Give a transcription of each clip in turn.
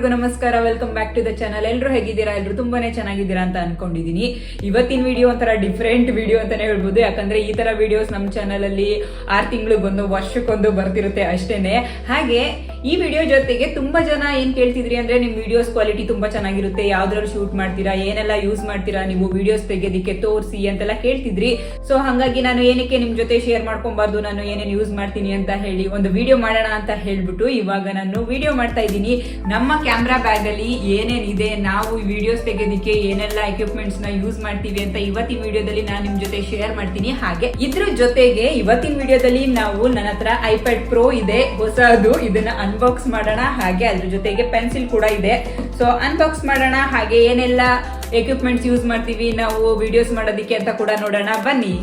ಎಲ್ರಿಗೂ ನಮಸ್ಕಾರ, welcome back to the channel. ಎಲ್ಲರೂ ಹೇಗಿದ್ದೀರಾ? ಎಲ್ಲರೂ ತುಂಬಾನೇ ಚೆನ್ನಾಗಿದ್ದೀರಾ ಅಂತ ಅನ್ಕೊಂಡಿದೀನಿ. ಇವತ್ತಿನ ವಿಡಿಯೋ ಒಂಥರ ಡಿಫ್ರೆಂಟ್ ವಿಡಿಯೋ ಅಂತಾನೆ ಹೇಳ್ಬೋದು. ಯಾಕಂದ್ರೆ ಈ ತರ ವಿಡಿಯೋಸ್ ನಮ್ಮ ಚಾನಲ್ ಅಲ್ಲಿ 6 ತಿಂಗಳಿಗೊಂದು ವರ್ಷಕ್ಕೊಂದು ಬರ್ತಿರುತ್ತೆ ಅಷ್ಟೇನೆ. ಹಾಗೆ ಈ ವಿಡಿಯೋ ಜೊತೆಗೆ ತುಂಬಾ ಜನ ಏನ್ ಕೇಳ್ತಿದ್ರಿ ಅಂದ್ರೆ ನಿಮ್ ವಿಡಿಯೋಸ್ ಕ್ವಾಲಿಟಿ ತುಂಬಾ ಚೆನ್ನಾಗಿರುತ್ತೆ, ಯಾವ್ದ್ರಲ್ಲಿ ಶೂಟ್ ಮಾಡ್ತೀರಾ, ಏನೆಲ್ಲ ಯೂಸ್ ಮಾಡ್ತೀರಾ ನೀವು ವಿಡಿಯೋಸ್ ತೆಗೆಯೋದಿಕ್ಕೆ ತೋರಿಸಿ ಅಂತೆಲ್ಲ ಕೇಳ್ತಿದ್ರಿ. ಸೊ ಹಾಗಾಗಿ ನಾನು ಏನಕ್ಕೆ ನಿಮ್ ಜೊತೆ ಶೇರ್ ಮಾಡ್ಕೊಬಾರ್ದು, ನಾನು ಏನೇನು ಯೂಸ್ ಮಾಡ್ತೀನಿ ಅಂತ ಹೇಳಿ ಒಂದು ವಿಡಿಯೋ ಮಾಡೋಣ ಅಂತ ಹೇಳ್ಬಿಟ್ಟು ಇವಾಗ ನಾನು ವಿಡಿಯೋ ಮಾಡ್ತಾ ಇದ್ದೀನಿ. ನಮ್ಮ ಕ್ಯಾಮ್ರಾ ಬ್ಯಾಗ್ ಅಲ್ಲಿ ಏನೇನಿದೆ, ನಾವು ವಿಡಿಯೋಸ್ ತೆಗೆಯೋದಿಕ್ಕೆ ಏನೆಲ್ಲ ಎಕ್ವಿಪ್ಮೆಂಟ್ಸ್ ನ ಯೂಸ್ ಮಾಡ್ತೀವಿ ಅಂತ ಇವತ್ತಿನ ವಿಡಿಯೋದಲ್ಲಿ ನಾನು ನಿಮ್ ಜೊತೆ ಶೇರ್ ಮಾಡ್ತೀನಿ. ಹಾಗೆ ಇದ್ರ ಜೊತೆಗೆ ಇವತ್ತಿನ ವಿಡಿಯೋದಲ್ಲಿ ನಾವು ನನ್ನ ಹತ್ರ ಐಪ್ಯಾಡ್ ಪ್ರೋ ಇದೆ ಹೊಸದು, ಇದನ್ನ ಅನ್ಬಾಕ್ಸ್ ಮಾಡೋಣ. ಹಾಗೆ ಅದ್ರ ಜೊತೆಗೆ ಪೆನ್ಸಿಲ್ ಕೂಡ ಇದೆ. ಸೊ ಅನ್ಬಾಕ್ಸ್ ಮಾಡೋಣ, ಹಾಗೆ ಏನೆಲ್ಲ ಎಕ್ವಿಪ್ಮೆಂಟ್ಸ್ ಯೂಸ್ ಮಾಡ್ತೀವಿ ನಾವು ವಿಡಿಯೋಸ್ ಮಾಡೋದಿಕ್ಕೆ ಅಂತ ಕೂಡ ನೋಡೋಣ ಬನ್ನಿ.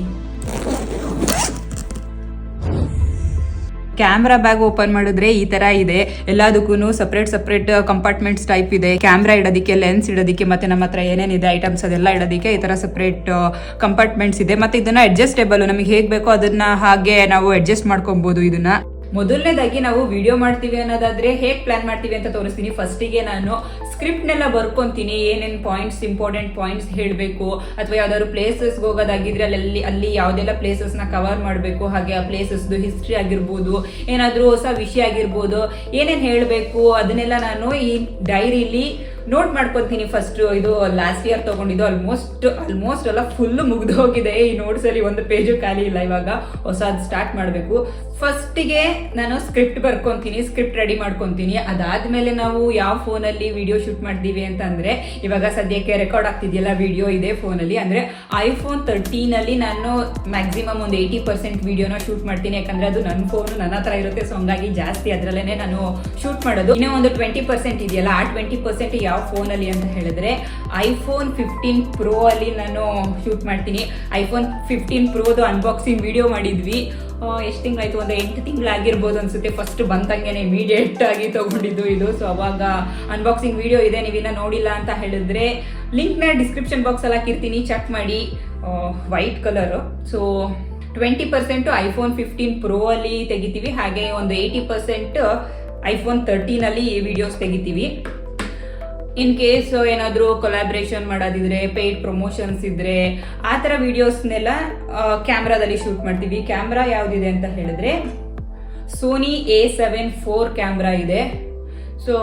ಕ್ಯಾಮ್ರಾ ಬ್ಯಾಗ್ ಓಪನ್ ಮಾಡಿದ್ರೆ ಈ ತರ ಇದೆ. ಎಲ್ಲದಕ್ಕೂ ಸಪ್ರೇಟ್ ಕಂಪಾರ್ಟ್ಮೆಂಟ್ಸ್ ಟೈಪ್ ಇದೆ. ಕ್ಯಾಮ್ರಾ ಇಡೋದಿಕ್ಕೆ, ಲೆನ್ಸ್ ಇಡೋದಿಕ್ಕೆ, ಮತ್ತೆ ನಮ್ಮ ಹತ್ರ ಏನೇನಿದೆ ಐಟಮ್ಸ್ ಅದೆಲ್ಲ ಇಡೋದಿಕ್ಕೆ ಈ ತರ ಸಪ್ರೇಟ್ ಕಂಪಾರ್ಟ್ಮೆಂಟ್ಸ್ ಇದೆ. ಮತ್ತೆ ಇದನ್ನ ಅಡ್ಜಸ್ಟೇಬಲ್, ನಮಗೆ ಹೇಗ್ ಬೇಕೋ ಅದನ್ನ ಹಾಗೆ ನಾವು ಅಡ್ಜಸ್ಟ್ ಮಾಡ್ಕೊಬಹುದು. ಇದನ್ನ ಮೊದಲನೇದಾಗಿ ನಾವು ವಿಡಿಯೋ ಮಾಡ್ತೀವಿ ಅನ್ನೋದಾದ್ರೆ ಹೇಗ್ ಪ್ಲಾನ್ ಮಾಡ್ತೀವಿ ಅಂತ ತೋರಿಸ್ತೀನಿ. ಫಸ್ಟಿಗೆ ನಾನು ಸ್ಕ್ರಿಪ್ಟ್ ನೆಲ್ಲ ಬರ್ಕೊಂತೀನಿ, ಏನೇನ್ ಪಾಯಿಂಟ್ಸ್, ಇಂಪಾರ್ಟೆಂಟ್ ಪಾಯಿಂಟ್ಸ್ ಹೇಳಬೇಕು, ಅಥವಾ ಯಾವ್ದಾದ್ರು ಪ್ಲೇಸಸ್ ಹೋಗೋದಾಗಿದ್ರೆ ಅಲ್ಲಿ ಯಾವ್ದೆಲ್ಲ ಪ್ಲೇಸಸ್ ನ ಕವರ್ ಮಾಡಬೇಕು, ಹಾಗೆ ಆ ಪ್ಲೇಸಸ್ ಹಿಸ್ಟ್ರಿ ಆಗಿರ್ಬೋದು, ಏನಾದ್ರೂ ಹೊಸ ವಿಷಯ ಆಗಿರ್ಬೋದು, ಏನೇನ್ ಹೇಳಬೇಕು ಅದನ್ನೆಲ್ಲ ನಾನು ಈ ಡೈರಿಲಿ ನೋಟ್ ಮಾಡ್ಕೊಂತೀನಿ. ಫಸ್ಟ್ ಇದು ಲಾಸ್ಟ್ ಇಯರ್ ತಗೊಂಡಿದ್ದು, ಆಲ್ಮೋಸ್ಟ್ ಎಲ್ಲ ಫುಲ್ ಮುಗ್ದು ಹೋಗಿದೆ. ಈ ನೋಟ್ಸ್ ಅಲ್ಲಿ ಒಂದು ಪೇಜು ಖಾಲಿ ಇಲ್ಲ. ಇವಾಗ ಹೊಸದು ಸ್ಟಾರ್ಟ್ ಮಾಡಬೇಕು. ಫಸ್ಟಿಗೆ ನಾನು ಸ್ಕ್ರಿಪ್ಟ್ ಬರ್ಕೊಂತೀನಿ, ಸ್ಕ್ರಿಪ್ಟ್ ರೆಡಿ ಮಾಡ್ಕೊಂತೀನಿ. ಅದಾದ್ಮೇಲೆ ನಾವು ಯಾವ ಫೋನಲ್ಲಿ ವಿಡಿಯೋ ಶೂಟ್ ಮಾಡ್ತೀವಿ ಅಂತ ಅಂದ್ರೆ, ಇವಾಗ ಸದ್ಯಕ್ಕೆ ರೆಕಾರ್ಡ್ ಆಗ್ತಿದೆಯಲ್ಲ ವಿಡಿಯೋ ಇದೆ ಫೋನಲ್ಲಿ, ಅಂದ್ರೆ ಐಫೋನ್ 13 ಅಲ್ಲಿ ನಾನು ಮ್ಯಾಕ್ಸಿಮಮ್ ಒಂದು 80% ವಿಡಿಯೋನ ಶೂಟ್ ಮಾಡ್ತೀನಿ. ಯಾಕಂದ್ರೆ ಅದು ನನ್ನ ಫೋನ್ ನನ್ನ ಹತ್ರ ಇರುತ್ತೆ. ಸೊ ಹಂಗಾಗಿ ಜಾಸ್ತಿ ಅದ್ರಲ್ಲೇನೆ ನಾನು ಶೂಟ್ ಮಾಡೋದು. ಇನ್ನೂ ಒಂದು 20% ಇದೆಯಲ್ಲ, ಆ 20% ಯಾವ ಫೋನ್ ಅಲ್ಲಿ ಅಂತ ಹೇಳಿದ್ರೆ ಐಫೋನ್ 15 ಪ್ರೋ ಅಲ್ಲಿ ನಾನು ಶೂಟ್ ಮಾಡ್ತೀನಿ. ಐಫೋನ್ 15 ಪ್ರೋದು ಅನ್ಬಾಕ್ಸಿಂಗ್ ವಿಡಿಯೋ ಮಾಡಿದ್ವಿ. ಎಷ್ಟು ತಿಂಗಳಾಯ್ತು, ಒಂದು 8 ತಿಂಗಳಾಗಿರ್ಬೋದು ಅನ್ಸುತ್ತೆ. ಫಸ್ಟ್ ಬಂದಂಗೆನೆ ಇಮಿಡಿಯೇಟ್ ಆಗಿ ತಗೊಂಡಿದ್ದು ಇದು. ಸೊ ಅವಾಗ ಅನ್ಬಾಕ್ಸಿಂಗ್ ವಿಡಿಯೋ ಇದೆ, ನೀವಿನ್ನ ನೋಡಿಲ್ಲ ಅಂತ ಹೇಳಿದ್ರೆ ಲಿಂಕ್ ನ ಡಿಸ್ಕ್ರಿಪ್ಷನ್ ಬಾಕ್ಸ್ ಅಲ್ಲಿ ಹಾಕಿರ್ತೀನಿ, ಚೆಕ್ ಮಾಡಿ. White colour. So 20% iPhone 15 pro ಅಲ್ಲಿ ತೆಗಿತೀವಿ, ಹಾಗೆ ಒಂದು 80% ಐಫೋನ್ 13 ಅಲ್ಲಿ ವಿಡಿಯೋಸ್ ತೆಗಿತೀವಿ. ಇನ್ ಕೇಸ್ ಏನಾದರೂ ಕೊಲಾಬ್ರೇಷನ್ ಮಾಡೋದಿದ್ರೆ, ಪೇಯ್ಡ್ ಪ್ರಮೋಷನ್ಸ್ ಇದ್ರೆ, ಆ ಥರ ವಿಡಿಯೋಸ್ನೆಲ್ಲ ಕ್ಯಾಮ್ರಾದಲ್ಲಿ ಶೂಟ್ ಮಾಡ್ತೀವಿ. ಕ್ಯಾಮ್ರಾ ಯಾವುದಿದೆ ಅಂತ ಹೇಳಿದ್ರೆ ಸೋನಿ A7 IV ಕ್ಯಾಮ್ರಾ ಇದೆ. ಸೊ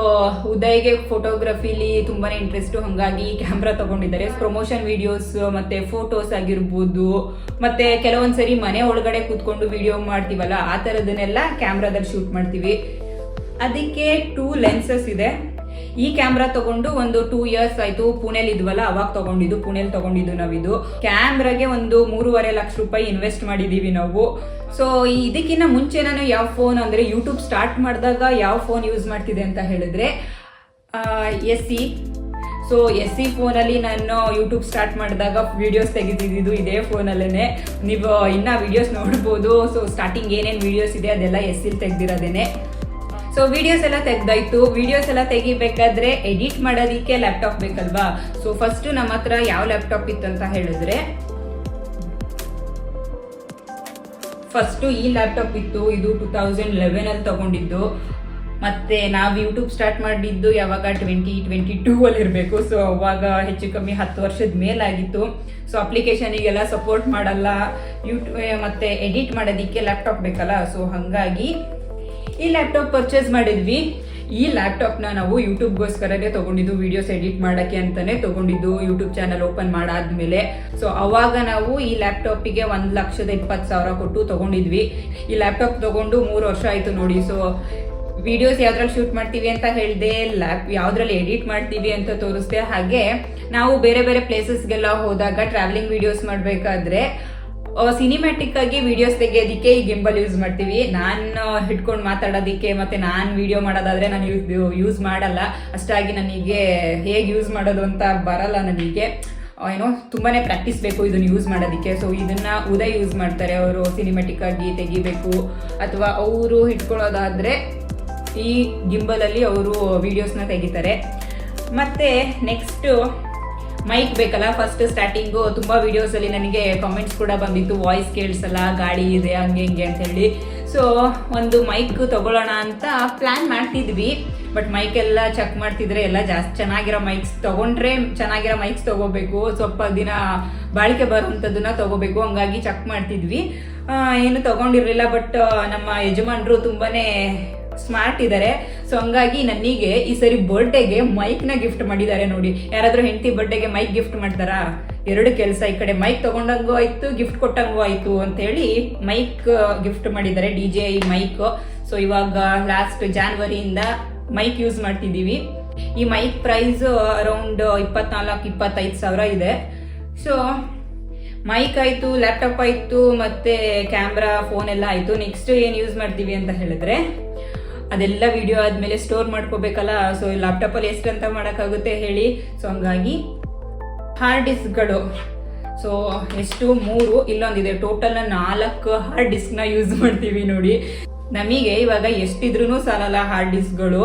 ಉದಯ್ಗೆ ಫೋಟೋಗ್ರಫಿಲಿ ತುಂಬಾನೇ ಇಂಟ್ರೆಸ್ಟ್, ಹಂಗಾಗಿ ಕ್ಯಾಮ್ರಾ ತಗೊಂಡಿದ್ದಾರೆ. ಪ್ರಮೋಷನ್ ವಿಡಿಯೋಸ್ ಮತ್ತೆ ಫೋಟೋಸ್ ಆಗಿರ್ಬೋದು, ಮತ್ತೆ ಕೆಲವೊಂದ್ಸರಿ ಮನೆ ಒಳಗಡೆ ಕೂತ್ಕೊಂಡು ವಿಡಿಯೋ ಮಾಡ್ತೀವಲ್ಲ, ಆ ಥರದನ್ನೆಲ್ಲ ಕ್ಯಾಮ್ರಾದಲ್ಲಿ ಶೂಟ್ ಮಾಡ್ತೀವಿ. ಅದಕ್ಕೆ 2 ಲೆನ್ಸಸ್ ಇದೆ. ಈ ಕ್ಯಾಮ್ರಾ ತಗೊಂಡು ಒಂದು 2 ಇಯರ್ಸ್ ಆಯ್ತು. ಪುಣೆಲಿ ಇದ್ವಲ್ಲ ಅವಾಗ ಪುಣೆಲಿ ತಗೊಂಡಿದ್ದು ನಾವಿದು. ಕ್ಯಾಮ್ರಾಗೆ ಒಂದು 3.5 ಲಕ್ಷ ರೂಪಾಯಿ ಇನ್ವೆಸ್ಟ್ ಮಾಡಿದೀವಿ ನಾವು. ಸೊ ಇದಕ್ಕಿಂತ ಮುಂಚೆ ನಾನು ಯಾವ ಫೋನ್ ಅಂದ್ರೆ ಯೂಟ್ಯೂಬ್ ಸ್ಟಾರ್ಟ್ ಮಾಡಿದಾಗ ಯಾವ ಫೋನ್ ಯೂಸ್ ಮಾಡ್ತಿದ್ದೆ ಅಂತ ಹೇಳಿದ್ರೆ SE. ಸೊ SE ಫೋನಲ್ಲಿ ನಾನು ಯೂಟ್ಯೂಬ್ ಸ್ಟಾರ್ಟ್ ಮಾಡಿದಾಗ ವಿಡಿಯೋಸ್ ತೆಗೆದಿದ್ದು ಇದೇ ಫೋನಲ್ಲೇನೆ. ನೀವು ಇನ್ನ ವಿಡಿಯೋಸ್ ನೋಡ್ಬೋದು. ಸೊ ಸ್ಟಾರ್ಟಿಂಗ್ ಏನೇನು ವಿಡಿಯೋಸ್ ಇದೆ ಅದೆಲ್ಲ SE ತೆಗ್ದಿರೋದೇನೆ. ಸೊ ವಿಡಿಯೋಸ್ ಎಲ್ಲ ತೆಗ್ದಾಯ್ತು. ವಿಡಿಯೋಸ್ ಎಲ್ಲ ತೆಗಿಬೇಕಾದ್ರೆ ಎಡಿಟ್ ಮಾಡೋದಿಕ್ಕೆ ಲ್ಯಾಪ್ಟಾಪ್ ಬೇಕಲ್ವಾ. ಸೊ ಫಸ್ಟ್ ನಮ್ಮ ಹತ್ರ ಯಾವ ಲ್ಯಾಪ್ಟಾಪ್ ಇತ್ತಂತ ಹೇಳಿದ್ರೆ, ಫಸ್ಟ್ ಈ ಲ್ಯಾಪ್ಟಾಪ್ ಇತ್ತು. ಇದು 2011 ಅಲ್ಲಿ ತಗೊಂಡಿದ್ದು. ಮತ್ತೆ ನಾವು ಯೂಟ್ಯೂಬ್ ಸ್ಟಾರ್ಟ್ ಮಾಡಿದ್ದು ಯಾವಾಗ 2022 ಅಲ್ಲಿ ಇರಬೇಕು. ಸೊ ಅವಾಗ ಹೆಚ್ಚು ಕಮ್ಮಿ 10 ವರ್ಷದ ಮೇಲಾಗಿತ್ತು. ಸೊ ಅಪ್ಲಿಕೇಶನಿಗೆಲ್ಲ ಸಪೋರ್ಟ್ ಮಾಡಲ್ಲ, ಯೂಟ್ಯೂಬ್ ಮತ್ತೆ ಎಡಿಟ್ ಮಾಡೋದಿಕ್ಕೆ ಲ್ಯಾಪ್ಟಾಪ್ ಬೇಕಲ್ಲ. ಸೊ ಹಾಗಾಗಿ ಈ ಲ್ಯಾಪ್ಟಾಪ್ ಪರ್ಚೇಸ್ ಮಾಡಿದ್ವಿ. ಈ ಲ್ಯಾಪ್ಟಾಪ್ನ ನಾವು ಯೂಟ್ಯೂಬ್ಗೋಸ್ಕರನೇ ತಗೊಂಡಿದ್ದು, ವಿಡಿಯೋಸ್ ಎಡಿಟ್ ಮಾಡೋಕ್ಕೆ ಅಂತಾನೆ ತಗೊಂಡಿದ್ದು, ಯೂಟ್ಯೂಬ್ ಚಾನಲ್ ಓಪನ್ ಮಾಡಾದ್ಮೇಲೆ. ಸೊ ಅವಾಗ ನಾವು ಈ ಲ್ಯಾಪ್ಟಾಪಿಗೆ 1,20,000 ಕೊಟ್ಟು ತಗೊಂಡಿದ್ವಿ. ಈ ಲ್ಯಾಪ್ಟಾಪ್ ತಗೊಂಡು 3 ವರ್ಷ ಆಯ್ತು ನೋಡಿ. ಸೊ ವಿಡಿಯೋಸ್ ಯಾವ್ದ್ರಲ್ಲಿ ಶೂಟ್ ಮಾಡ್ತೀವಿ ಅಂತ ಹೇಳಿದೆ, ಯಾವ್ದ್ರಲ್ಲಿ ಎಡಿಟ್ ಮಾಡ್ತೀವಿ ಅಂತ ತೋರಿಸ್ದೆ. ಹಾಗೆ ನಾವು ಬೇರೆ ಬೇರೆ ಪ್ಲೇಸಸ್ಗೆಲ್ಲ ಹೋದಾಗ ಟ್ರಾವೆಲಿಂಗ್ ವಿಡಿಯೋಸ್ ಮಾಡಬೇಕಾದ್ರೆ ಸಿನಿಮ್ಯಾಟಿಕ್ ಆಗಿ ವಿಡಿಯೋಸ್ ತೆಗೆಯೋದಿಕ್ಕೆ ಈ ಗಿಂಬಲ್ ಯೂಸ್ ಮಾಡ್ತೀವಿ. ನಾನು ಹಿಡ್ಕೊಂಡು ಮಾತಾಡೋದಿಕ್ಕೆ ಮತ್ತೆ ನಾನು ವಿಡಿಯೋ ಮಾಡೋದಾದ್ರೆ ನಾನು ಯೂಸ್ ಮಾಡಲ್ಲ. ಅಷ್ಟಾಗಿ ನನಗೆ ಹೇಗೆ ಯೂಸ್ ಮಾಡೋದು ಅಂತ ಬರಲ್ಲ. ನನಗೆ ಏನೋ ತುಂಬಾನೇ ಪ್ರಾಕ್ಟೀಸ್ ಬೇಕು ಇದನ್ನ ಯೂಸ್ ಮಾಡೋದಿಕ್ಕೆ. ಸೊ ಇದನ್ನ ಉದಯ್ ಯೂಸ್ ಮಾಡ್ತಾರೆ. ಅವರು ಸಿನಿಮ್ಯಾಟಿಕ್ ಆಗಿ ತೆಗಿಬೇಕು ಅಥವಾ ಅವರು ಹಿಡ್ಕೊಳ್ಳೋದಾದ್ರೆ ಈ ಗಿಂಬಲ್ ಅಲ್ಲಿ ಅವರು ವಿಡಿಯೋಸ್ನ ತೆಗಿತಾರೆ. ಮತ್ತೆ ನೆಕ್ಸ್ಟ್ ಮೈಕ್ ಬೇಕಲ್ಲ. ಫಸ್ಟ್ ಸ್ಟಾರ್ಟಿಂಗು ತುಂಬ ವಿಡಿಯೋಸಲ್ಲಿ ನನಗೆ ಕಾಮೆಂಟ್ಸ್ ಕೂಡ ಬಂದಿತ್ತು, ವಾಯ್ಸ್ ಕೇಳಿಸಲ್ಲ, ಗಾಳಿ ಇದೆ, ಹಂಗೆ ಹಿಂಗೆ ಅಂತ ಹೇಳಿ. ಸೊ ಒಂದು ಮೈಕ್ ತಗೊಳ್ಳೋಣ ಅಂತ ಪ್ಲಾನ್ ಮಾಡ್ತಿದ್ವಿ. ಬಟ್ ಮೈಕ್ ಎಲ್ಲ ಚೆಕ್ ಮಾಡ್ತಿದ್ರೆ ಎಲ್ಲ ಜಾಸ್ತಿ ಚೆನ್ನಾಗಿರೋ ಮೈಕ್ಸ್ ತಗೊಂಡ್ರೆ ಚೆನ್ನಾಗಿರೋ ಮೈಕ್ಸ್ ತಗೋಬೇಕು, ಸ್ವಲ್ಪ ದಿನ ಬಾಳಿಕೆ ಬರುವಂಥದ್ದನ್ನ ತಗೋಬೇಕು. ಹಂಗಾಗಿ ಚೆಕ್ ಮಾಡ್ತಿದ್ವಿ, ಏನು ತಗೊಂಡಿರ್ಲಿಲ್ಲ. ಬಟ್ ನಮ್ಮ ಯಜಮಾನರು ತುಂಬಾನೇ ಸ್ಮಾರ್ಟ್ ಇದ್ದಾರೆ. ಸೊ ಹಂಗಾಗಿ ನನಗೆ ಈ ಸರಿ ಬರ್ಡೇಗೆ ಮೈಕ್ನ ಗಿಫ್ಟ್ ಮಾಡಿದ್ದಾರೆ ನೋಡಿ. ಯಾರಾದ್ರೂ ಹೆಂಡತಿ ಬರ್ಡೇಗೆ ಮೈಕ್ ಗಿಫ್ಟ್ ಮಾಡ್ತಾರಾ? ಎರಡು ಕೆಲಸ, ಈ ಕಡೆ ಮೈಕ್ ತಗೊಂಡಂಗೂ ಆಯ್ತು, ಗಿಫ್ಟ್ ಕೊಟ್ಟಂಗೂ ಆಯ್ತು ಅಂತೇಳಿ ಮೈಕ್ ಗಿಫ್ಟ್ ಮಾಡಿದ್ದಾರೆ, DJI ಮೈಕ್. ಸೊ ಇವಾಗ ಲಾಸ್ಟ್ ಜಾನ್ವರಿಯಿಂದ ಮೈಕ್ ಯೂಸ್ ಮಾಡ್ತಿದ್ದೀವಿ. ಈ ಮೈಕ್ ಪ್ರೈಸ್ ಅರೌಂಡ್ 24-25 ಸಾವಿರ ಇದೆ. ಸೊ ಮೈಕ್ ಆಯ್ತು, ಲ್ಯಾಪ್ಟಾಪ್ ಆಯ್ತು, ಮತ್ತೆ ಕ್ಯಾಮ್ರಾ, ಫೋನ್ ಎಲ್ಲ ಆಯ್ತು. ನೆಕ್ಸ್ಟ್ ಏನು ಯೂಸ್ ಮಾಡ್ತೀವಿ ಅಂತ ಹೇಳಿದ್ರೆ ಅದೆಲ್ಲ ವಿಡಿಯೋ ಆದ್ಮೇಲೆ ಸ್ಟೋರ್ ಮಾಡ್ಕೋಬೇಕಲ್ಲ. ಸೊ ಲ್ಯಾಪ್ಟಾಪಲ್ಲಿ ಎಷ್ಟು ಅಂತ ಮಾಡೋಕ್ಕಾಗುತ್ತೆ ಹೇಳಿ. ಸೊ ಹಂಗಾಗಿ ಹಾರ್ಡ್ ಡಿಸ್ಕ್ಗಳು, ಸೊ ಎಷ್ಟು 3, ಇಲ್ಲೊಂದಿದೆ, ಟೋಟಲ್ 4 ಹಾರ್ಡ್ ಡಿಸ್ಕ್ನ ಯೂಸ್ ಮಾಡ್ತೀವಿ ನೋಡಿ. ನಮಗೆ ಇವಾಗ ಎಷ್ಟಿದ್ರೂ ಸಾಲಲ್ಲ ಹಾರ್ಡ್ ಡಿಸ್ಕ್ಗಳು.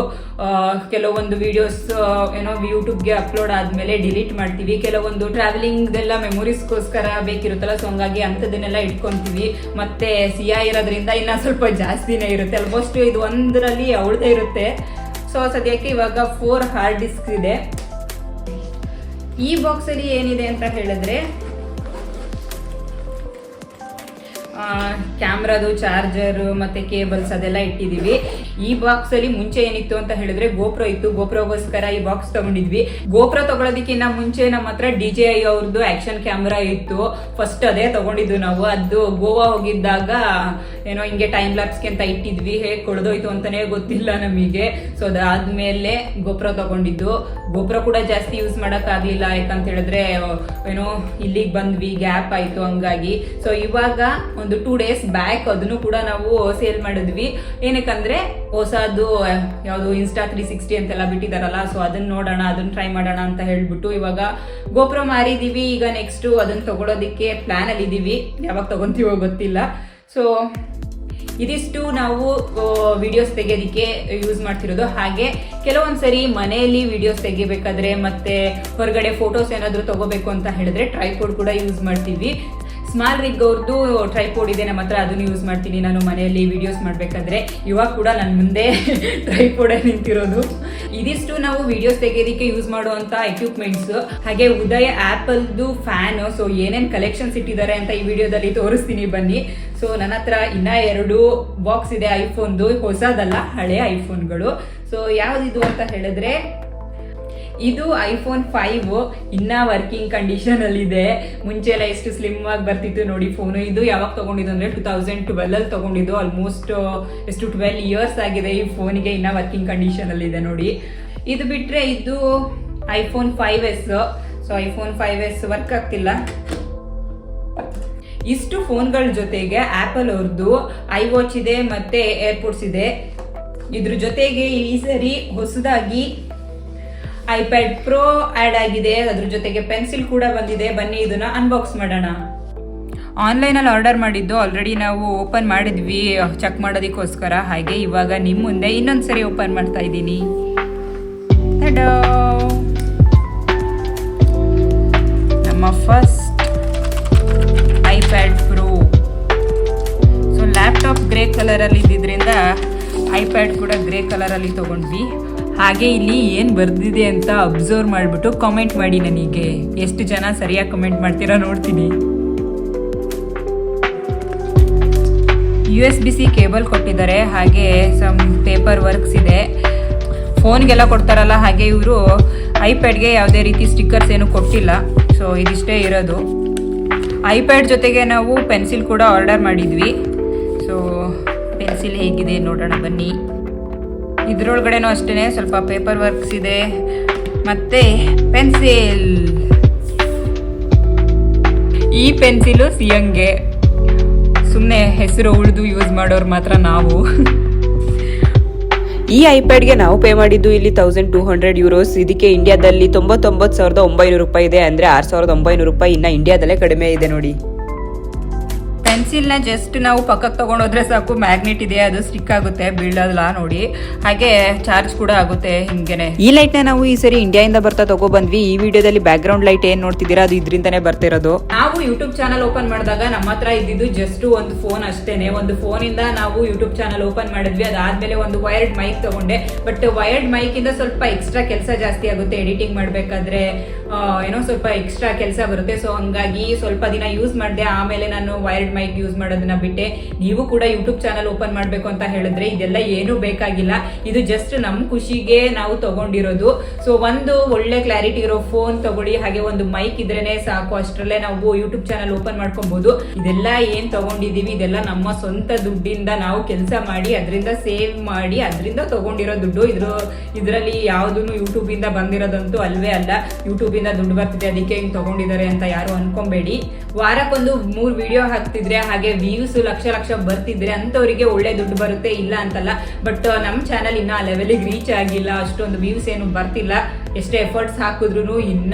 ಕೆಲವೊಂದು ವಿಡಿಯೋಸ್ ಏನೋ ಯೂಟ್ಯೂಬ್ಗೆ ಅಪ್ಲೋಡ್ ಆದ್ಮೇಲೆ ಡಿಲೀಟ್ ಮಾಡ್ತೀವಿ, ಕೆಲವೊಂದು ಟ್ರಾವೆಲಿಂಗ್ದೆಲ್ಲ ಮೆಮೊರೀಸ್ಗೋಸ್ಕರ ಬೇಕಿರುತ್ತಲ್ಲ. ಸೊ ಹಂಗಾಗಿ ಅಂಥದ್ದನ್ನೆಲ್ಲ ಇಟ್ಕೊಂತೀವಿ. ಮತ್ತೆ ಸಿಯಾ ಇರೋದ್ರಿಂದ ಇನ್ನ ಸ್ವಲ್ಪ ಜಾಸ್ತಿನೇ ಇರುತ್ತೆ, ಆಲ್ಮೋಸ್ಟ್ ಇದು ಒಂದರಲ್ಲಿ ಅವಳದೇ ಇರುತ್ತೆ. ಸೊ ಸದ್ಯಕ್ಕೆ ಇವಾಗ 4 ಹಾರ್ಡ್ ಡಿಸ್ಕ್ ಇದೆ. ಈ ಬಾಕ್ಸಲ್ಲಿ ಏನಿದೆ ಅಂತ ಹೇಳಿದ್ರೆ ಕ್ಯಾಮ್ರಾದು ಚಾರ್ಜರ್ ಮತ್ತೆ ಕೇಬಲ್ಸ್ ಅದೆಲ್ಲ ಇಟ್ಟಿದೀವಿ. ಈ ಬಾಕ್ಸ್ ಅಲ್ಲಿ ಮುಂಚೆ ಏನಿತ್ತು ಅಂತ ಹೇಳಿದ್ರೆ ಗೋಪ್ರೋ ಇತ್ತು, ಗೋಪ್ರೋಗೋಸ್ಕರ ಈ ಬಾಕ್ಸ್ ತಗೊಂಡಿದ್ವಿ. ಗೋಪ್ರೋ ತಗೊಳ್ಳೋದಕ್ಕಿಂತ ಮುಂಚೆ ನಮ್ಮ ಹತ್ರ DJI ಅವ್ರದ್ದು ಆಕ್ಷನ್ ಕ್ಯಾಮ್ರಾ ಇತ್ತು, ಫಸ್ಟ್ ಅದೇ ತಗೊಂಡಿದ್ದು ನಾವು. ಅದು ಗೋವಾ ಹೋಗಿದ್ದಾಗ ಏನೋ ಹಿಂಗೆ ಟೈಮ್ ಲ್ಯಾಪ್ಸ್ಗೆ ಅಂತ ಇಟ್ಟಿದ್ವಿ, ಹೇಗೆ ಕೊಡ್ದೋಯ್ತು ಅಂತಾನೆ ಗೊತ್ತಿಲ್ಲ ನಮಗೆ. ಸೊ ಅದಾದ್ಮೇಲೆ ಗೋಪ್ರೋ ತಗೊಂಡಿದ್ದು. ಗೋಪ್ರೋ ಕೂಡ ಜಾಸ್ತಿ ಯೂಸ್ ಮಾಡಕ್ ಆಗ್ಲಿಲ್ಲ, ಯಾಕಂತ ಹೇಳಿದ್ರೆ ಏನೋ ಇಲ್ಲಿಗೆ ಬಂದ್ವಿ, ಗ್ಯಾಪ್ ಆಯ್ತು ಹಂಗಾಗಿ. ಸೊ ಇವಾಗ ಒಂದು 2 days ಬ್ಯಾಕ್ ಅದನ್ನು ಕೂಡ ನಾವು ಸೇಲ್ ಮಾಡಿದ್ವಿ. ಏನಕ್ಕಂದ್ರೆ ಹೊಸದು ಯಾವುದು ಇನ್ಸ್ಟಾ 360 ಅಂತೆಲ್ಲ ಬಿಟ್ಟಿದಾರಲ್ಲ, ಸೊ ಅದನ್ನ ನೋಡೋಣ, ಅದನ್ನ ಟ್ರೈ ಮಾಡೋಣ ಅಂತ ಹೇಳ್ಬಿಟ್ಟು ಇವಾಗ ಗೋಪ್ರೋ ಮಾರಿದೀವಿ. ಈಗ ನೆಕ್ಸ್ಟ್ ಅದನ್ನ ತಗೊಳ್ಳೋದಿಕ್ಕೆ ಪ್ಲಾನ್ ಅಲ್ಲಿ ಇದೀವಿ, ಯಾವಾಗ ತಗೊಂತೀವೋ ಗೊತ್ತಿಲ್ಲ. ಸೊ ಇದಿಷ್ಟು ನಾವು ವಿಡಿಯೋಸ್ ತೆಗೆಯೋದಕ್ಕೆ ಯೂಸ್ ಮಾಡ್ತಿರೋದು. ಹಾಗೆ ಕೆಲವೊಂದ್ಸರಿ ಮನೆಯಲ್ಲಿ ವಿಡಿಯೋಸ್ ತೆಗಿಬೇಕಾದ್ರೆ ಮತ್ತೆ ಹೊರಗಡೆ ಫೋಟೋಸ್ ಏನಾದ್ರು ತಗೋಬೇಕು ಅಂತ ಹೇಳಿದ್ರೆ ಟ್ರೈಪೋಡ್ ಕೂಡ ಯೂಸ್ ಮಾಡ್ತೀವಿ. ಸ್ಮಾಲ್ ರಿಗ್ ಅವ್ರದ್ದು ಟ್ರೈಪೋಡ್ ಇದೆ ನಮ್ಮ ಹತ್ರ, ಅದನ್ನು ಯೂಸ್ ಮಾಡ್ತೀನಿ ನಾನು ಮನೆಯಲ್ಲಿ ವಿಡಿಯೋಸ್ ಮಾಡ್ಬೇಕಾದ್ರೆ. ಇವಾಗ ಕೂಡ ನನ್ನ ಮುಂದೆ ಟ್ರೈಪೋಡ್ ನಿಂತಿರೋದು. ಇದಿಷ್ಟು ನಾವು ವಿಡಿಯೋಸ್ ತೆಗೆಯೋದಕ್ಕೆ ಯೂಸ್ ಮಾಡುವಂತ ಎಕ್ವಿಪ್ಮೆಂಟ್ಸ್. ಹಾಗೆ ಉದಯ ಆಪಲ್ದು ಫ್ಯಾನ್. ಸೊ ಏನೇನ್ ಕಲೆಕ್ಷನ್ಸ್ ಇಟ್ಟಿದ್ದಾರೆ ಅಂತ ಈ ವಿಡಿಯೋದಲ್ಲಿ ತೋರಿಸ್ತೀನಿ ಬನ್ನಿ. ಸೊ ನನ್ನ ಹತ್ರ ಇನ್ನ 2 ಬಾಕ್ಸ್ ಇದೆ ಐಫೋನ್ದು, ಹೊಸದಲ್ಲ, ಹಳೆ ಐಫೋನ್ಗಳು. ಸೊ ಯಾವ್ದಿದು ಅಂತ ಹೇಳಿದ್ರೆ ಇದು iPhone 5 ಇನ್ನ ವರ್ಕಿಂಗ್ ಕಂಡೀಷನ್ ಅಲ್ಲಿ ಇದೆ. ಮುಂಚೆ ಎಲ್ಲ ಎಷ್ಟು ಸ್ಲಿಮ್ ಆಗಿ ಬರ್ತಿತ್ತು ನೋಡಿ ಫೋನು. ಇದು ಯಾವಾಗ ತಗೊಂಡಿದ್ದು ಅಂದ್ರೆ 2012 ಅಲ್ಲಿ ತಗೊಂಡಿದ್ದು. ಆಲ್ಮೋಸ್ಟ್ ಎಷ್ಟು 12 ಇಯರ್ಸ್ ಆಗಿದೆ ಈ ಫೋನಿಗೆ, ಇನ್ನ ವರ್ಕಿಂಗ್ ಕಂಡೀಷನ್ ಅಲ್ಲಿ ಇದೆ ನೋಡಿ. ಇದು ಬಿಟ್ರೆ ಇದು iPhone 5s. So iPhone 5s work ಆಗ್ತಿಲ್ಲ. ಇಷ್ಟು ಫೋನ್ಗಳ ಜೊತೆಗೆ ಆಪಲ್ ಅವ್ರದ್ದು iWatch ಇದೆ ಮತ್ತೆ ಏರ್ಪೋರ್ಟ್ಸ್ ಇದೆ. ಇದ್ರ ಜೊತೆಗೆ ಈ ಸರಿ ಹೊಸದಾಗಿ iPad Pro ಆಡ್ ಆಗಿದೆ, ಅದ್ರ ಜೊತೆಗೆ ಪೆನ್ಸಿಲ್ ಕೂಡ ಬಂದಿದೆ. ಬನ್ನಿ ಇದನ್ನ ಅನ್ಬಾಕ್ಸ್ ಮಾಡೋಣ. ಆನ್ಲೈನಲ್ಲಿ ಆರ್ಡರ್ ಮಾಡಿದ್ದು ಆಲ್ರೆಡಿ ನಾವು ಓಪನ್ ಮಾಡಿದ್ವಿ ಚೆಕ್ ಮಾಡೋದಕ್ಕೋಸ್ಕರ. ಹಾಗೆ ಇವಾಗ ನಿಮ್ಮ ಮುಂದೆ ಇನ್ನೊಂದ್ಸರಿ ಓಪನ್ ಮಾಡ್ತಾ ಇದ್ದೀನಿ. ನಮ್ಮ first iPad Pro. So laptop grey colour ಅಲ್ಲಿ ಇದ್ದಿದ್ರಿಂದ iPad ಕೂಡ ಗ್ರೇ ಕಲರ್ ಅಲ್ಲಿ ತಗೊಂಡ್ವಿ. ಹಾಗೆ ಇಲ್ಲಿ ಏನು ಬರ್ದಿದೆ ಅಂತ ಅಬ್ಸರ್ವ್ ಮಾಡಿಬಿಟ್ಟು ಕಾಮೆಂಟ್ ಮಾಡಿ. ನನಗೆ ಎಷ್ಟು ಜನ ಸರಿಯಾಗಿ ಕಮೆಂಟ್ ಮಾಡ್ತೀರಾ ನೋಡ್ತೀನಿ. USB-C ಕೇಬಲ್ ಕೊಟ್ಟಿದ್ದಾರೆ, ಹಾಗೆ ಸಮ್ ಪೇಪರ್ ವರ್ಕ್ಸ್ ಇದೆ. ಫೋನ್ಗೆಲ್ಲ ಕೊಡ್ತಾರಲ್ಲ ಹಾಗೆ ಇವರು iPadಗೆ ಯಾವುದೇ ರೀತಿ ಸ್ಟಿಕ್ಕರ್ಸ್ ಏನು ಕೊಟ್ಟಿಲ್ಲ. ಸೊ ಇದಿಷ್ಟೇ ಇರೋದು. iPad ಜೊತೆಗೆ ನಾವು ಪೆನ್ಸಿಲ್ ಕೂಡ ಆರ್ಡರ್ ಮಾಡಿದ್ವಿ. ಸೊ ಪೆನ್ಸಿಲ್ ಹೇಗಿದೆ ನೋಡೋಣ ಬನ್ನಿ. ಇದ್ರೊಳಗಡೆನೂ ಅಷ್ಟೇ ಸ್ವಲ್ಪ ಪೇಪರ್ ವರ್ಕ್ಸ್ ಇದೆ ಮತ್ತೆ ಪೆನ್ಸಿಲ್. ಈ ಪೆನ್ಸಿಲು ಸಿಯಂಗೆ ಸುಮ್ಮನೆ ಹೆಸರು ಉಳಿದು ಯೂಸ್ ಮಾಡೋರು ಮಾತ್ರ ನಾವು. ಈ iPadಗೆ ನಾವು ಪೇ ಮಾಡಿದ್ದು ಇಲ್ಲಿ 1200 euros. ಇದಕ್ಕೆ ಇಂಡಿಯಾದಲ್ಲಿ 99,900 ರೂಪಾಯಿ ಇದೆ, ಅಂದ್ರೆ 6,900 ರೂಪಾಯಿ ಇನ್ನ ಇಂಡಿಯಾದಲ್ಲೇ ಕಡಿಮೆ ಇದೆ ನೋಡಿ. ಪೆನ್ಸಿಲ್ನ ಜಸ್ಟ್ ನಾವು ಪಕ್ಕಕ್ಕೆ ತಗೊಂಡೋದ್ರೆ ಸಾಕು, ಮ್ಯಾಗ್ನೆಟ್ ಇದೆ, ಅದು ಸ್ಟಿಕ್ ಆಗುತ್ತೆ, ಬೀಳಲ್ಲ ನೋಡಿ. ಹಾಗೆ ಚಾರ್ಜ್ ಕೂಡ ಆಗುತ್ತೆ ಹಿಂಗೇನೆ. ಈ ಲೈಟ್ ನ ನಾವು ಈ ಸರಿ ಇಂಡಿಯಾದಿಂದ ಬರ್ತಾ ತಗೊಬಂದ್ವಿ. ಈ ವಿಡಿಯೋದಲ್ಲಿ ಬ್ಯಾಕ್ ಗ್ರೌಂಡ್ ಲೈಟ್ ಏನ್ ನೋಡ್ತಿದ್ದೀರಾ ಅದು ಇದರಿಂದಾನೇ ಬರ್ತಿರೋದು. ನಾವು ಯೂಟ್ಯೂಬ್ ಚಾನಲ್ ಓಪನ್ ಮಾಡಿದಾಗ ನಮ್ಮ ಹತ್ರ ಇದ್ದಿದ್ದು ಜಸ್ಟ್ ಒಂದು ಫೋನ್ ಅಷ್ಟೇನೆ. ಒಂದು ಫೋನ್ ಇಂದ ನಾವು ಯೂಟ್ಯೂಬ್ ಚಾನಲ್ ಓಪನ್ ಮಾಡಿದ್ವಿ. ಅದಾದ್ಮೇಲೆ ಒಂದು ವೈರ್ಡ್ ಮೈಕ್ ತಗೊಂಡೆ. ಬಟ್ ವೈರ್ಡ್ ಮೈಕ್ ಇಂದ ಸ್ವಲ್ಪ ಎಕ್ಸ್ಟ್ರಾ ಕೆಲಸ ಜಾಸ್ತಿ ಆಗುತ್ತೆ, ಎಡಿಟಿಂಗ್ ಮಾಡ್ಬೇಕಾದ್ರೆ ಏನೋ ಸ್ವಲ್ಪ ಎಕ್ಸ್ಟ್ರಾ ಕೆಲಸ ಬರುತ್ತೆ. ಸೊ ಹಂಗಾಗಿ ಸ್ವಲ್ಪ ದಿನ ಯೂಸ್ ಮಾಡಿದೆ, ಆಮೇಲೆ ನಾನು ವೈರ್ಡ್ ಮೈಕ್ ಯೂಸ್ ಮಾಡೋದನ್ನ ಬಿಟ್ಟೆ. ನೀವು ಕೂಡ ಯೂಟ್ಯೂಬ್ ಚಾನಲ್ ಓಪನ್ ಮಾಡ್ಬೇಕು ಅಂತ ಹೇಳಿದ್ರೆ ಇದೆಲ್ಲ ಏನು ಬೇಕಾಗಿಲ್ಲ, ಇದು ಜಸ್ಟ್ ನಮ್ ಖುಷಿಗೆ ನಾವು ತಗೊಂಡಿರೋದು. ಸೊ ಒಂದು ಒಳ್ಳೆ ಕ್ಲಾರಿಟಿ ಇರೋ ಫೋನ್ ತಗೊಳ್ಳಿ, ಹಾಗೆ ಒಂದು ಮೈಕ್ ಇದ್ರೇನೆ ಸಾಕು, ಅಷ್ಟರಲ್ಲೇ ನಾವು ಯೂಟ್ಯೂಬ್ ಚಾನಲ್ ಓಪನ್ ಮಾಡ್ಕೊಬಹುದು. ಇದೆಲ್ಲ ಏನ್ ತಗೊಂಡಿದೀವಿ ಇದೆಲ್ಲ ನಮ್ಮ ಸ್ವಂತ ದುಡ್ಡಿಂದ ನಾವು ಕೆಲಸ ಮಾಡಿ ಅದರಿಂದ ಸೇವ್ ಮಾಡಿ ಅದರಿಂದ ತಗೊಂಡಿರೋ ದುಡ್ಡು. ಇದರಲ್ಲಿ ಯಾವ್ದನ್ನು ಯೂಟ್ಯೂಬ್ ಇಂದ ಬಂದಿರೋದಂತೂ ಅಲ್ವೇ ಅಲ್ಲ. ಯೂಟ್ಯೂಬ್ ಇಂದ ದುಡ್ಡು ಬರ್ತಿದೆ ಅದಕ್ಕೆ ಹಿಂಗ್ ತಗೊಂಡಿದ್ದಾರೆ ಅಂತ ಯಾರು ಅನ್ಕೊಂಬೇಡಿ. ವಾರಕ್ಕೊಂದು 3 ವಿಡಿಯೋ ಹಾಕ್ತಿದ್ರೆ ಹಾಗೆ ವ್ಯೂಸ್ ಲಕ್ಷ ಬರ್ತಿದ್ರೆ ಅಂತವರಿಗೆ ಒಳ್ಳೆ ದುಡ್ಡು ಬರುತ್ತೆ, ಇಲ್ಲ ಅಂತಲ್ಲ. ಬಟ್ ನಮ್ಮ ಚಾನಲ್ ಇನ್ನ ಆ ಲೆವೆಲಿಗೆ ರೀಚ್ ಆಗಿಲ್ಲ, ಅಷ್ಟೊಂದು ವ್ಯೂಸ್ ಏನು ಬರ್ತಿಲ್ಲ. ಎಷ್ಟೇ ಎಫರ್ಟ್ಸ್ ಹಾಕಿದ್ರು ಇನ್ನ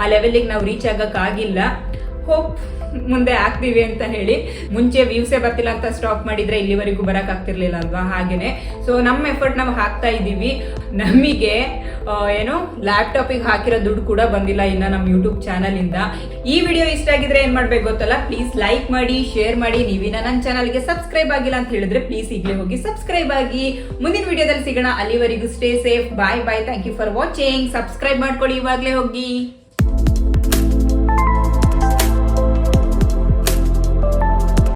ಆ ಲೆವೆಲಿಗೆ ನಾವು ರೀಚ್ ಆಗಕ್ ಆಗಿಲ್ಲ. ಹೋಪ್ ಮುಂದೆ ಆಗ್ತೀವಿ ಅಂತ ಹೇಳಿ. ಮುಂಚೆ ವ್ಯೂಸೇ ಬರ್ತಿಲ್ಲ ಅಂತ ಸ್ಟಾಪ್ ಮಾಡಿದ್ರೆ ಇಲ್ಲಿವರೆಗೂ ಬರಕ್ ಆಗ್ತಿರ್ಲಿಲ್ಲ ಅಲ್ವಾ, ಹಾಗೇನೆ. ಸೊ ನಮ್ಮ ಎಫರ್ಟ್ ನಾವು ಹಾಕ್ತಾ ಇದೀವಿ. ನಮಗೆ ಏನೋ ಲ್ಯಾಪ್ಟಾಪಿಗೆ ಹಾಕಿರೋ ದುಡ್ಡು ಕೂಡ ಬಂದಿಲ್ಲ ಇನ್ನ ನಮ್ಮ ಯೂಟ್ಯೂಬ್ ಚಾನಲ್ ಇಂದ. ಈ ವಿಡಿಯೋ ಇಷ್ಟ ಆಗಿದ್ರೆ ಏನ್ ಮಾಡ್ಬೇಕು ಗೊತ್ತಲ್ಲ, ಪ್ಲೀಸ್ ಲೈಕ್ ಮಾಡಿ, ಶೇರ್ ಮಾಡಿ. ನೀವಿನ ನನ್ನ ಚಾನಲ್ಗೆ ಸಬ್ಸ್ಕ್ರೈಬ್ ಆಗಿಲ್ಲ ಅಂತ ಹೇಳಿದ್ರೆ ಪ್ಲೀಸ್ ಈಗಲೇ ಹೋಗಿ ಸಬ್ಸ್ಕ್ರೈಬ್ ಆಗಿ. ಮುಂದಿನ ವಿಡಿಯೋದಲ್ಲಿ ಸಿಗೋಣ, ಅಲ್ಲಿವರೆಗೂ stay safe. Bye bye. Thank you for watching. Subscribe ಮಾಡ್ಕೊಳ್ಳಿ ಇವಾಗ್ಲೇ ಹೋಗಿ.